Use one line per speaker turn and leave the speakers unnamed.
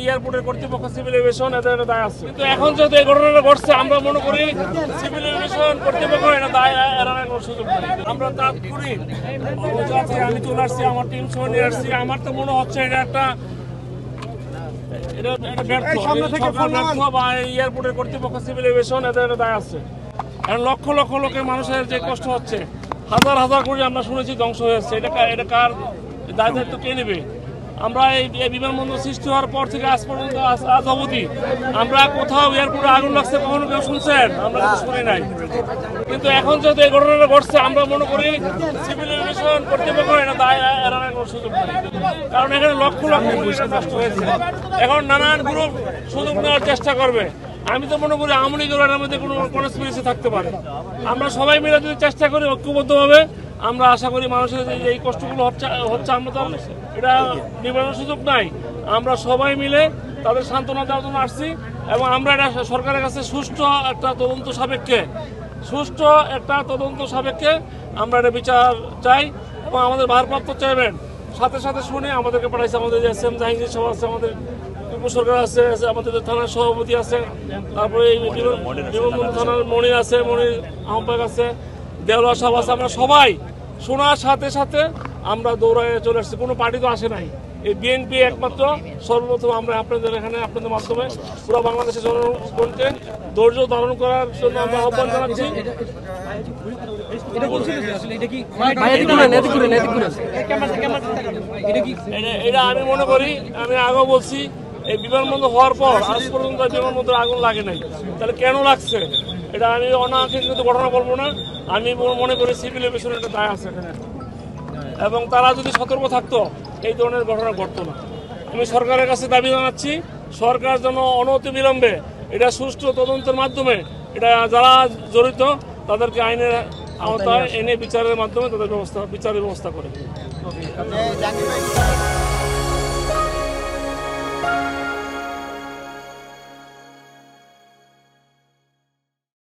এয়ারপোর্টের কর্তৃপক্ষ civil aviation এদের দায় আছে। কিন্তু এখন যেহেতু এই ঘটনাটা ঘটছে, আমরা মনে করি সিভিল এভিয়েশন কর্তৃপক্ষ এটা দায় এড়ানোর কোনো সুযোগ নেই। আমরা তাৎক্ষণিক আমি চলে আসছি, আমার টিম সহ নিয়ে আসছি। আমার তো মনে হচ্ছে এটা একটা এয়ারপোর্টের কর্তৃপক্ষ সিভিল এভিয়েশন এদের দায় আছে। লক্ষ লক্ষ লোকের মানুষের যে কষ্ট হচ্ছে, হাজার হাজার কোটি আমরা শুনেছি ধ্বংস হয়েছে, এটা কার দায় দায়িত্ব কে নেবে? আমরা এই বিমানবন্দর সৃষ্টি হওয়ার পর থেকে আজ পর্যন্ত আজ অবধি আমরা কোথাও এয়ারপোর্টে আগুন লাগছে কখনো কেউ শুনছেন? আমরা কিছু শুনি নাই। কিন্তু এখন যেহেতু এই ঘটনাটা ঘটছে, আমরা মনে করি সিভিল এভিয়েশন কর্তৃপক্ষ এটা দায় এড়ানোর কোনো সুযোগ নেই। কারণ এখানে লক্ষ লক্ষ মানুষের কষ্ট হয়েছে। এখন নানান গ্রুপ সুযোগ নেওয়ার চেষ্টা করবে। আমি তো মনে করি আওয়ামী লীগের এর মধ্যে কোনো কনস্পিরেসি থাকতে পারে। আমরা সবাই মিলে যদি চেষ্টা করি ঐক্যবদ্ধভাবে, আমরা আশা করি মানুষের এই কষ্টগুলো হচ্ছে আমরা তো এটা নিবারণের সুযোগ নাই। আমরা সবাই মিলে তাদের সান্ত্বনা দেওয়ার জন্য আসছি এবং আমরা এটা সরকারের কাছে সুষ্ঠু একটা তদন্ত সাপেক্ষে আমরা এটা বিচার চাই। এবং আমাদের ভারপ্রাপ্ত চেয়ারম্যান সাথে সাথে শুনে আমাদেরকে পাঠাইছে। আমাদের যে এসএম জাহাঙ্গীর সভা আছে, আমাদের উপসরকার আছে, আমাদের থানার সভাপতি আছে, তারপরে এই বিমানবন্দর থানার মনির আছে, মনির আহ্বায়ক আছে, দেওয়া সাহেব আছে। আমরা সবাই শোনার সাথে সাথে আমরা দৌড়ায় চলে আসছি। কোনো পার্টি তো আসে নাই। এই বিএনপি একমাত্র সর্বপ্রথম আমরা আপনাদের এখানে আপনাদের মাধ্যমে পুরো বাংলাদেশের জনগণকে ধৈর্য ধারণ করার জন্য আমরা আহ্বান জানাচ্ছি। এটা আমি মনে করি, আমি আগেও বলছি, এই বিমানবন্দর হওয়ার পর আজ পর্যন্ত বিমানবন্দর আগুন লাগে নাই। তাহলে কেন লাগছে? এটা আমি অনাকাঙ্ক্ষিত ঘটনা বলবো না। আমি মনে করি সিভিল এভিয়েশনের একটা দায় আছে এখানে, এবং তারা যদি সতর্ক থাকতো এই ধরনের ঘটনা ঘটতো না। আমি সরকারের কাছে দাবি জানাচ্ছি, সরকার যেন অনতিবিলম্বে এটা সুষ্ঠু তদন্তের মাধ্যমে এটা যারা জড়িত তাদেরকে আইনের আওতায় এনে বিচারের মাধ্যমে তাদের বিচারের ব্যবস্থা করে।